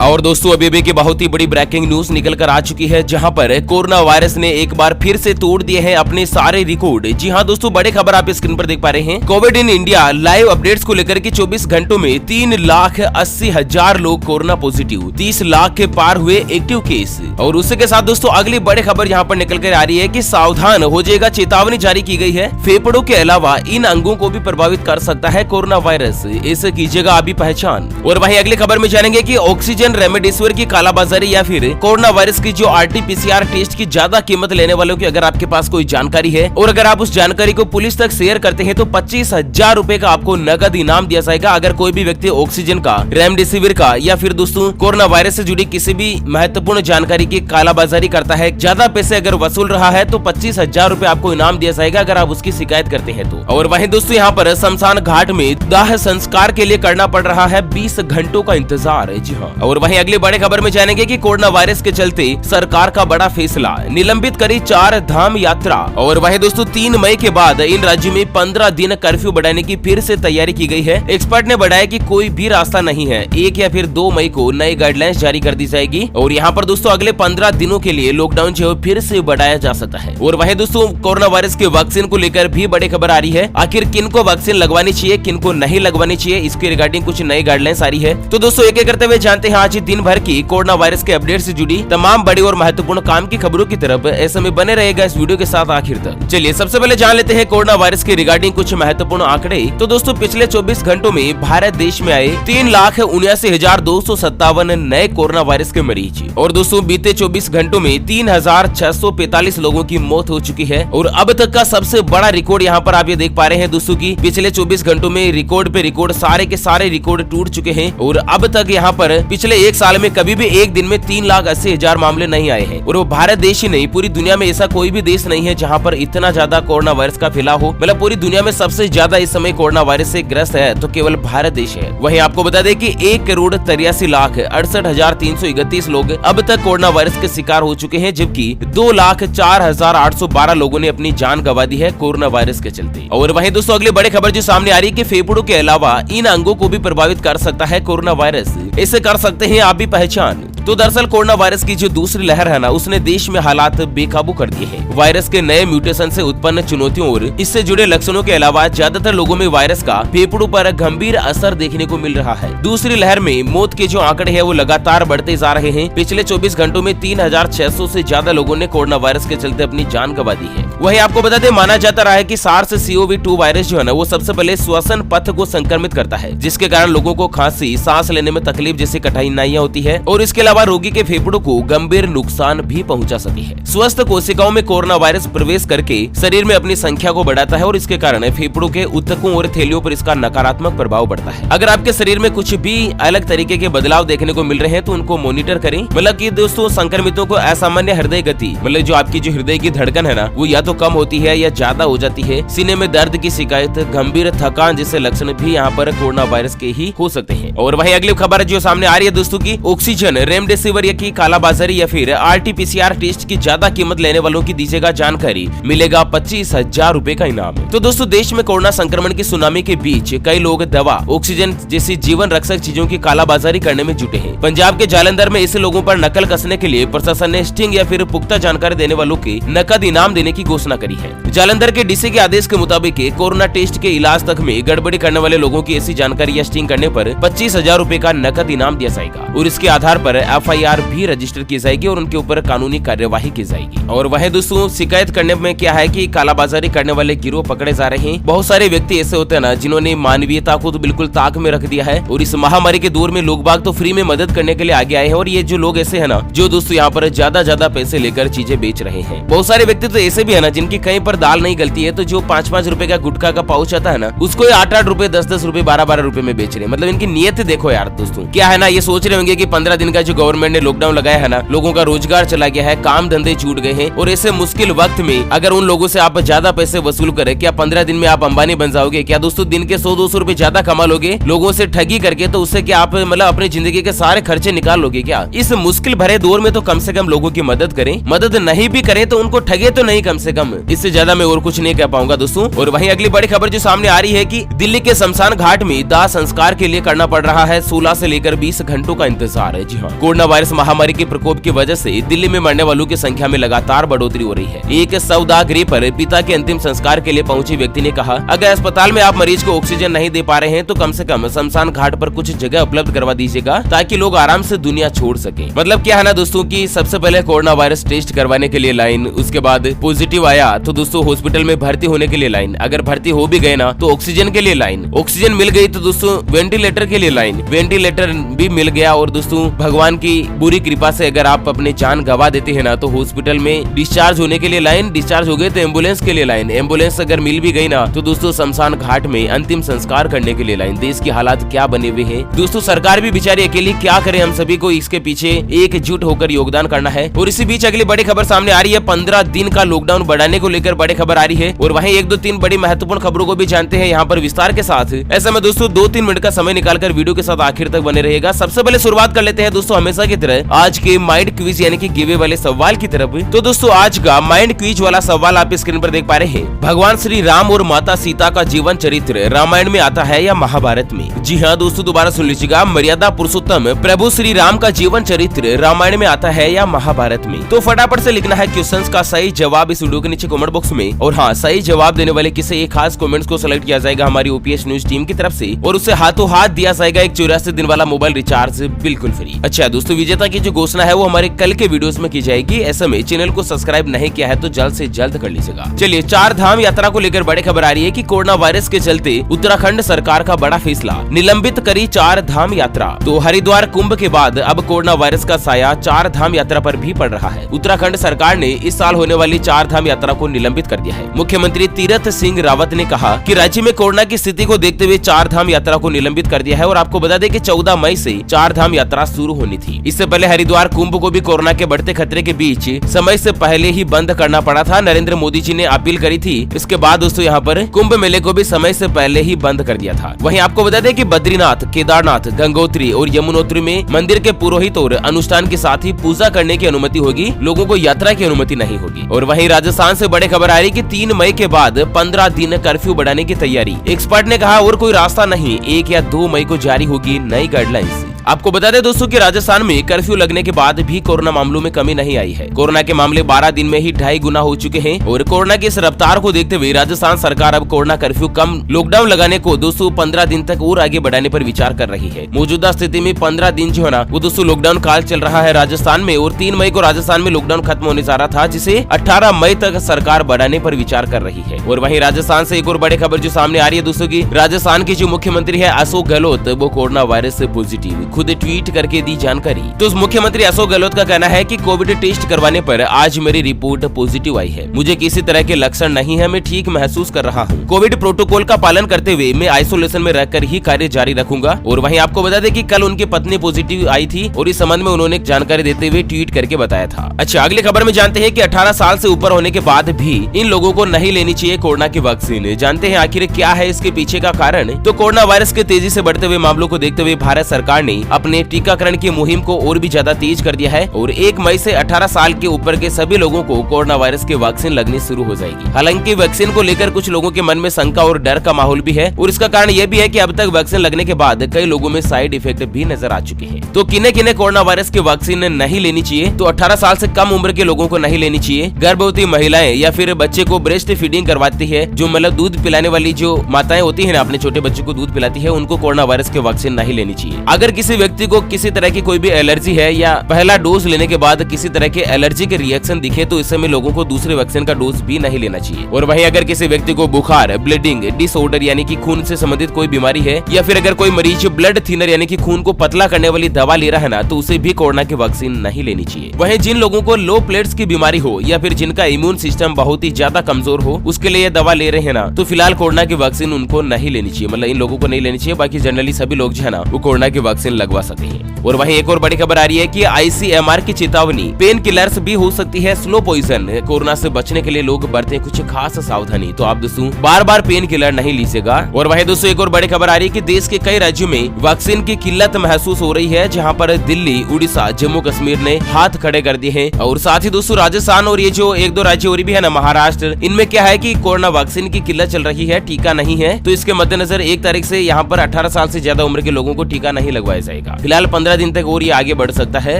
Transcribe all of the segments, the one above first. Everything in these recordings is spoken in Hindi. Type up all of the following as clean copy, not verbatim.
और दोस्तों अभी भी की बहुत ही बड़ी ब्रेकिंग न्यूज निकल कर आ चुकी है, जहां पर कोरोना वायरस ने एक बार फिर से तोड़ दिए हैं अपने सारे रिकॉर्ड। जी हां दोस्तों, बड़ी खबर आप स्क्रीन पर देख पा रहे हैं। Covid in India live updates को लेकर के 24 घंटों में 3,80,000 लोग कोरोना पॉजिटिव, 30 लाख के पार हुए एक्टिव केस। और उसी के साथ दोस्तों अगली बड़ी खबर यहाँ पर निकल कर आ रही है कि सावधान हो जाएगा, चेतावनी जारी की गई है। फेफड़ों के अलावा इन अंगों को भी प्रभावित कर सकता है कोरोना वायरस, इसे कीजिएगा अभी पहचान। और वहीं अगली खबर में जानेंगे कि ऑक्सीजन रेमडेसिविर की कालाबाजारी या फिर कोरोना वायरस की जो RT-PCR टेस्ट की ज्यादा कीमत लेने वालों की अगर आपके पास कोई जानकारी है और अगर आप उस जानकारी को पुलिस तक शेयर करते हैं तो 25,000 रुपए का आपको नगद इनाम दिया जाएगा। अगर कोई भी व्यक्ति ऑक्सीजन का, रेमडेसिविर का या फिर दोस्तों कोरोना वायरस से जुड़ी किसी भी महत्वपूर्ण जानकारी की कालाबाजारी करता है, ज्यादा पैसे अगर वसूल रहा है तो 25,000 रुपए आपको इनाम दिया जाएगा अगर आप उसकी शिकायत करते हैं तो। और वहीं दोस्तों यहाँ पर शमशान घाट में दाह संस्कार के लिए करना पड़ रहा है 20 घंटों का इंतजार है। जी हाँ। और वहीं अगली बड़ी खबर में जानेंगे कि कोरोना वायरस के चलते सरकार का बड़ा फैसला, निलंबित करी 4 धाम यात्रा। और वहीं दोस्तों 3 मई के बाद इन राज्यों में 15 दिन कर्फ्यू बढ़ाने की फिर से तैयारी की गई है। एक्सपर्ट ने बढ़ाया कि कोई भी रास्ता नहीं है, 1 या फिर 2 मई को नई गाइडलाइंस जारी कर दी जाएगी। और यहाँ पर दोस्तों अगले 15 दिनों के लिए लॉकडाउन जो फिर से बढ़ाया जा सकता है। और वहीं दोस्तों कोरोना वायरस के वैक्सीन को लेकर भी बड़ी खबर आ रही है। आखिर किन को वैक्सीन लगवानी चाहिए, किन को नहीं लगवानी चाहिए, इसके रिगार्डिंग कुछ नई गाइडलाइंस आ रही है। तो दोस्तों एक एक करते हुए जानते हैं आज दिन भर की कोरोना वायरस के अपडेट से जुड़ी तमाम बड़ी और महत्वपूर्ण काम की खबरों की तरफ। ऐसे में बने रहेगा इस वीडियो के साथ आखिर तक। चलिए सबसे पहले जान लेते हैं कोरोना वायरस के रिगार्डिंग कुछ महत्वपूर्ण आंकड़े। तो दोस्तों पिछले 24 घंटों में भारत देश में आए 3,79,257 नए कोरोना वायरस के मरीज। और दोस्तों बीते 24 घंटों में 3,645 लोगों की मौत हो चुकी है। और अब तक का सबसे बड़ा रिकॉर्ड यहाँ पर आप ये देख पा रहे हैं दोस्तों की पिछले 24 घंटों में रिकॉर्ड पे रिकॉर्ड सारे के सारे रिकॉर्ड टूट चुके हैं। और अब तक यहाँ पर पिछले 1 साल में कभी भी एक दिन में 3,80,000 मामले नहीं आए हैं। और वो भारत देश ही नहीं, पूरी दुनिया में ऐसा कोई भी देश नहीं है जहाँ पर इतना ज्यादा कोरोना वायरस का फैलाव हो। मतलब पूरी दुनिया में सबसे ज्यादा इस समय कोरोना वायरस से ग्रस्त है तो केवल भारत देश है। वहीं आपको बता दें कि 1,83,68,331 लोग अब तक कोरोना वायरस के शिकार हो चुके हैं, जबकि 2,04,812 लोगों ने अपनी जान गंवा दी है कोरोना वायरस के चलते। और वहीं दोस्तों अगली बड़ी खबर जो सामने आ रही है कि फेफड़ों के अलावा इन अंगों को भी प्रभावित कर सकता है कोरोना वायरस, इसे कर सकते हैं आप भी पहचान। तो दरअसल कोरोना वायरस की जो दूसरी लहर है ना, उसने देश में हालात बेकाबू कर दिए हैं। वायरस के नए म्यूटेशन से उत्पन्न चुनौतियों और इससे जुड़े लक्षणों के अलावा ज्यादातर लोगों में वायरस का फेफड़ों पर गंभीर असर देखने को मिल रहा है। दूसरी लहर में मौत के जो आंकड़े हैं वो लगातार बढ़ते जा रहे हैं। पिछले 24 घंटों में 3,600 से ज्यादा लोगों ने कोरोना वायरस के चलते अपनी जान गंवा दी है। वहीं आपको बता दें माना जाता रहा है कि SARS-CoV-2 वायरस जो है ना वो सबसे पहले श्वसन पथ को संक्रमित करता है, जिसके कारण लोगों को खांसी, सांस लेने में तकलीफ जैसी कठिनाइयां होती है। और इसके अलावा रोगी के फेफड़ों को गंभीर नुकसान भी पहुंचा सकती है। स्वस्थ कोशिकाओं में कोरोना वायरस प्रवेश करके शरीर में अपनी संख्या को बढ़ाता है और इसके कारण फेफड़ों के ऊतकों और थैलियों पर इसका नकारात्मक प्रभाव पड़ता है। अगर आपके शरीर में कुछ भी अलग तरीके के बदलाव देखने को मिल रहे हैं तो उनको मॉनिटर करें। मतलब कि दोस्तों संक्रमितों को असामान्य हृदय गति, मतलब जो आपकी जो हृदय की धड़कन है ना वो या तो कम होती है या ज्यादा हो जाती है। सीने में दर्द की शिकायत, गंभीर थकान जैसे लक्षण भी यहाँ पर कोरोना वायरस के ही हो सकते हैं। और वहीं अगली खबर जो सामने आ रही है दोस्तों की ऑक्सीजन, रेमडेसिविर की कालाबाजारी या फिर RT-PCR टेस्ट की ज्यादा कीमत लेने वालों की दीजिएगा जानकारी, मिलेगा 25,000 रुपए का इनाम। तो दोस्तों देश में कोरोना संक्रमण की सुनामी के बीच कई लोग दवा, ऑक्सीजन जैसी जीवन रक्षक चीजों की कालाबाजारी करने में जुटे हैं। पंजाब के जालंधर में ऐसे लोगों पर नकल कसने के लिए प्रशासन ने स्टिंग या फिर पुख्ता जानकारी देने वालों के नकद इनाम देने की घोषणा करी है। जालंधर के DC के आदेश के मुताबिक कोरोना टेस्ट के इलाज तक में गड़बड़ी करने वाले लोगों की ऐसी जानकारी या स्टिंग करने पर 25,000 रुपए का नकद इनाम दिया जाएगा। और इसके आधार पर FIR भी रजिस्टर की जाएगी और उनके ऊपर कानूनी कार्यवाही की जाएगी। और वह दोस्तों शिकायत करने में क्या है कि कालाबाजारी करने वाले गिरोह पकड़े जा रहे हैं। बहुत सारे व्यक्ति ऐसे होते हैं ना जिन्होंने मानवीयता को तो बिल्कुल ताक में रख दिया है। और इस महामारी के दौर में लोग बाग तो फ्री में मदद करने के लिए आगे आए हैं। और ये जो लोग ऐसे है ना जो दोस्तों यहाँ पर ज्यादा पैसे लेकर चीजें बेच रहे हैं। बहुत सारे व्यक्ति तो ऐसे भी है ना जिनकी कहीं पर दाल नहीं गलती है, तो जो 5-5 रुपए का गुटखा का पाउच आता है ना उसको 8-8 रुपए, 10-10 रुपए, 12-12 रुपए में बेच रहे हैं। मतलब इनकी नियत देखो यार दोस्तों, क्या है ना ये सोच रहे होंगे कि 15 दिन का जो गवर्नमेंट ने लॉकडाउन लगाया है ना, लोगों का रोजगार चला गया है, काम धंधे छूट गए हैं। और ऐसे मुश्किल वक्त में अगर उन लोगों से आप ज्यादा पैसे वसूल करें, क्या 15 दिन में आप अंबानी बन जाओगे? क्या दोस्तों दिन के 100-200 रुपए ज्यादा कमा लोगे लोगों से ठगी करके? तो उससे क्या आप मतलब अपनी जिंदगी के सारे खर्चे निकाल लोगे क्या? इस मुश्किल भरे दौर में तो कम से कम लोगों की मदद करें, मदद नहीं भी करें तो उनको ठगे तो नहीं, कम से कम। इससे ज्यादा मैं और कुछ नहीं कह पाऊंगा दोस्तों। और वहीं अगली बड़ी खबर जो सामने आ रही है कि दिल्ली के शमशान घाट में दाह संस्कार के लिए करना पड़ रहा है 16 से लेकर 20 घंटों का इंतजार है। जी हाँ, कोरोना वायरस महामारी के प्रकोप की वजह से दिल्ली में मरने वालों की संख्या में लगातार बढ़ोतरी हो रही है। एक शवदाह गृह पर पिता के अंतिम संस्कार के लिए पहुंचे व्यक्ति ने कहा, अगर अस्पताल में आप मरीज को ऑक्सीजन नहीं दे पा रहे हैं तो कम से कम शमशान घाट पर कुछ जगह उपलब्ध करवा दीजिएगा ताकि लोग आराम से दुनिया छोड़ सके। मतलब क्या है ना दोस्तों कि सबसे पहले कोरोना वायरस टेस्ट करवाने के लिए लाइन, उसके बाद पॉजिटिव आया तो दोस्तों हॉस्पिटल में भर्ती होने के लिए लाइन, अगर भर्ती हो भी गए ना तो ऑक्सीजन के लिए लाइन, ऑक्सीजन मिल गई तो दोस्तों वेंटिलेटर के लिए लाइन, वेंटिलेटर भी मिल गया और दोस्तों भगवान की बुरी कृपा से अगर आप अपनी जान गवा देते हैं ना तो हॉस्पिटल में डिस्चार्ज होने के लिए लाइन, डिस्चार्ज हो गए तो एम्बुलेंस के लिए लाइन, एम्बुलेंस अगर मिल भी गई ना तो दोस्तों शमशान घाट में अंतिम संस्कार करने के लिए लाइन। देश की हालात क्या बने हुए हैं दोस्तों, सरकार भी बेचारी अकेली क्या करे, हम सभी को इसके पीछे एकजुट होकर योगदान करना है। और इसी बीच अगली बड़ी खबर सामने आ रही है, 15 दिन का लॉकडाउन बढ़ाने को लेकर बड़ी खबर आ रही है। और वहीं 1-2-3 बड़ी महत्वपूर्ण खबरों को भी जानते हैं यहाँ पर विस्तार के साथ। ऐसा में दोस्तों 2-3 मिनट का समय निकालकर वीडियो के साथ आखिर तक बने रहेगा। सबसे पहले शुरुआत कर लेते हैं दोस्तों हमेशा की तरह आज के माइंड क्विज यानी कि गिवे वाले सवाल की तरफ। तो दोस्तों आज का माइंड क्विज वाला सवाल आप स्क्रीन पर देख पा रहे हैं, भगवान श्री राम और माता सीता का जीवन चरित्र रामायण में आता है या महाभारत में? जी हाँ दोस्तों, दोबारा सुन लीजिएगा, मर्यादा पुरुषोत्तम प्रभु श्री राम का जीवन चरित्र रामायण में आता है या महाभारत में? तो फटाफट से लिखना है क्वेश्चंस का सही जवाब इस वीडियो के नीचे कमेंट बॉक्स में। और हाँ, सही जवाब देने वाले किसी एक खास कमेंट्स को सिलेक्ट किया जाएगा हमारी ओपीएस न्यूज टीम की तरफ से और उसे हाथों हाथ दिया जाएगा एक 84 दिन वाला मोबाइल रिचार्ज बिल्कुल फ्री। अच्छा दोस्तों, विजेता की जो घोषणा है वो हमारे कल के वीडियोस में की जाएगी। ऐसे में चैनल को सब्सक्राइब नहीं किया है तो जल्द से जल्द कर लीजिएगा। चलिए, 4 धाम यात्रा को लेकर बड़ी खबर आ रही है कि कोरोना वायरस के चलते उत्तराखंड सरकार का बड़ा फैसला, निलंबित करी 4 धाम यात्रा। तो हरिद्वार कुंभ के बाद अब कोरोना वायरस का साया 4 धाम यात्रा पर भी पड़ रहा है। उत्तराखंड सरकार ने इस साल होने वाली 4 धाम यात्रा को निलंबित कर दिया है। मुख्यमंत्री तीरथ सिंह रावत ने कहा कि राज्य में कोरोना की स्थिति को देखते हुए 4 धाम यात्रा को निलंबित कर दिया है। और आपको बता दें कि 14 मई से 4 धाम यात्रा शुरू होनी थी। इससे पहले हरिद्वार कुंभ को भी कोरोना के बढ़ते खतरे के बीच समय से पहले ही बंद करना पड़ा था। नरेंद्र मोदी जी ने अपील करी थी। इसके बाद दोस्तों यहाँ पर कुंभ मेले को भी समय से पहले ही बंद कर दिया था। वहीं आपको बता दें कि बद्रीनाथ, केदारनाथ, गंगोत्री और यमुनोत्री में मंदिर के पुरोहित और अनुष्ठान के साथ ही पूजा करने की अनुमति होगी, लोगों को यात्रा की अनुमति नहीं होगी। और वहीं राजस्थान से बड़ी खबर आ रही कि 3 मई के बाद 15 दिन कर्फ्यू बढ़ाने की तैयारी। एक्सपर्ट ने कहा और कोई रास्ता नहीं, 1 या 2 मई को जारी होगी नई गाइडलाइंस। आपको बता दें दोस्तों कि राजस्थान में कर्फ्यू लगने के बाद भी कोरोना मामलों में कमी नहीं आई है। कोरोना के मामले 12 दिन में ही 2.5 गुना हो चुके हैं। और कोरोना की इस रफ्तार को देखते हुए राजस्थान सरकार अब कोरोना कर्फ्यू कम लॉकडाउन लगाने को दोस्तों 15 दिन तक और आगे बढ़ाने पर विचार कर रही है। मौजूदा स्थिति में 15 दिन जो है ना वो दोस्तों लॉकडाउन काल चल रहा है राजस्थान में। और 3 मई को राजस्थान में लॉकडाउन खत्म होने जा रहा था, जिसे 18 मई तक सरकार बढ़ाने पर विचार कर रही है। और वहीं राजस्थान से एक और बड़ी खबर जो सामने आ रही है दोस्तों की राजस्थान के जो मुख्यमंत्री है अशोक गहलोत, वो कोरोना वायरस से पॉजिटिव, खुद ट्वीट करके दी जानकारी। तो मुख्यमंत्री अशोक गहलोत का कहना है कि कोविड टेस्ट करवाने पर आज मेरी रिपोर्ट पॉजिटिव आई है। मुझे किसी तरह के लक्षण नहीं है, मैं ठीक महसूस कर रहा हूँ। कोविड प्रोटोकॉल का पालन करते हुए मैं आइसोलेशन में रहकर ही कार्य जारी रखूंगा। और वहीं आपको बता दें कि कल उनकी पत्नी पॉजिटिव आई थी और इस संबंध में उन्होंने जानकारी देते हुए ट्वीट करके बताया था। अच्छा, अगली खबर में जानते हैं कि 18 साल से ऊपर होने के बाद भी इन लोगों को नहीं लेनी चाहिए कोरोना की वैक्सीन। जानते हैं आखिर क्या है इसके पीछे का कारण। तो कोरोना वायरस के तेजी से बढ़ते हुए मामलों को देखते हुए भारत सरकार ने अपने टीकाकरण की मुहिम को और भी ज्यादा तेज कर दिया है। और 1 मई से 18 साल के ऊपर के सभी लोगों को कोरोना वायरस की वैक्सीन लगनी शुरू हो जाएगी। हालांकि वैक्सीन को लेकर कुछ लोगों के मन में शंका और डर का माहौल भी है। और इसका कारण यह भी है कि अब तक वैक्सीन लगने के बाद कई लोगों में साइड इफेक्ट भी नजर आ चुके हैं। तो किन्हें कोरोना वायरस की वैक्सीन नहीं लेनी चाहिए? तो 18 साल से कम उम्र के लोगों को नहीं लेनी चाहिए। गर्भवती महिलाएं या फिर बच्चे को ब्रेस्ट फीडिंग करवाती है, जो मतलब दूध पिलाने वाली जो माताएं होती है ना, अपने छोटे बच्चे को दूध पिलाती है, उनको कोरोना वायरस की वैक्सीन नहीं लेनी चाहिए। अगर किसी व्यक्ति को किसी तरह की कोई भी एलर्जी है या पहला डोज लेने के बाद किसी तरह के एलर्जी के रिएक्शन दिखे तो इस समय लोगों को दूसरे वैक्सीन का डोज भी नहीं लेना चाहिए। और वहीं अगर किसी व्यक्ति को बुखार, ब्लीडिंग डिसऑर्डर यानी कि खून से संबंधित कोई बीमारी है, या फिर अगर कोई मरीज ब्लड थिनर यानी कि खून को पतला करने वाली दवा ले रहा है ना, तो उसे भी कोरोना की वैक्सीन नहीं लेनी चाहिए। वहीं जिन लोगों को लो प्लेट्स की बीमारी हो या फिर जिनका इम्यून सिस्टम बहुत ही ज्यादा कमजोर हो, उसके लिए दवा ले रहे हैं ना, तो फिलहाल कोरोना की वैक्सीन उनको नहीं लेनी चाहिए। मतलब इन लोगों को नहीं लेनी चाहिए। बाकी जनरली सभी लोग जो है ना वो कोरोना की वैक्सीन लगवा सके हैं। और वहीं एक और बड़ी खबर आ रही है कि ICMR की चेतावनी, पेन किलर्स भी हो सकती है स्लो पॉइजन। कोरोना से बचने के लिए लोग बरतें कुछ खास सावधानी। तो आप दोस्तों बार बार पेन किलर नहीं लीजिएगा। और वहीं दोस्तों एक और बड़ी खबर आ रही है कि देश के कई राज्यों में वैक्सीन की किल्लत महसूस हो रही है, जहां पर दिल्ली, उड़ीसा, जम्मू कश्मीर ने हाथ खड़े कर दिए हैं। और साथ ही दोस्तों राजस्थान और ये जो एक दो राज्य और भी है ना, महाराष्ट्र, इनमें क्या है कि कोरोना वैक्सीन की किल्लत चल रही है, टीका नहीं है। तो इसके मद्देनजर 1 तारीख से यहाँ पर 18 साल से ज्यादा उम्र के लोगों को टीका नहीं लगवाया जाएगा। फिलहाल 15 दिन तक और ये आगे बढ़ सकता है।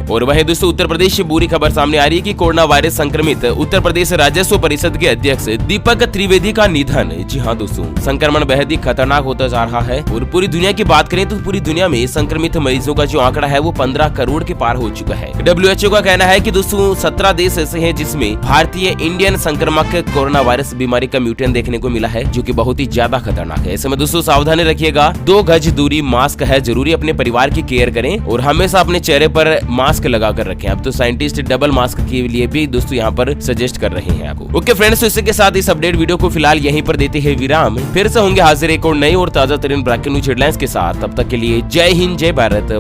और वहीं दोस्तों उत्तर प्रदेश से बुरी खबर सामने आ रही है कि कोरोना वायरस संक्रमित उत्तर प्रदेश राजस्व परिषद के अध्यक्ष दीपक त्रिवेदी का निधन। जी हाँ दोस्तों, संक्रमण बेहद ही खतरनाक होता जा रहा है। और पूरी दुनिया की बात करें तो पूरी दुनिया में संक्रमित मरीजों का जो आंकड़ा है वो 15 करोड़ के पार हो चुका है। WHO का कहना है कि दोस्तों 17 देश ऐसे हैं जिसमें भारतीय इंडियन संक्रमक कोरोना वायरस बीमारी का म्यूटेंट देखने को मिला है, जो कि बहुत ही ज्यादा खतरनाक है। ऐसे में दोस्तों सावधानी रखिएगा, 2 गज दूरी, मास्क है जरूरी, अपने परिवार की केयर करें और हमेशा अपने चेहरे पर मास्क लगा कर रखें। अब तो साइंटिस्ट डबल मास्क के लिए भी दोस्तों यहाँ पर सजेस्ट कर रहे हैं आपको। ओके फ्रेंड्स, तो इसी के साथ इस अपडेट वीडियो को फिलहाल यहीं पर देते हैं विराम। फिर से होंगे हाजिर एक और नई और ताजा तरीन ब्रेकिंग न्यूज हेडलाइंस के साथ। तब तक के लिए जय हिंद, जय भारत।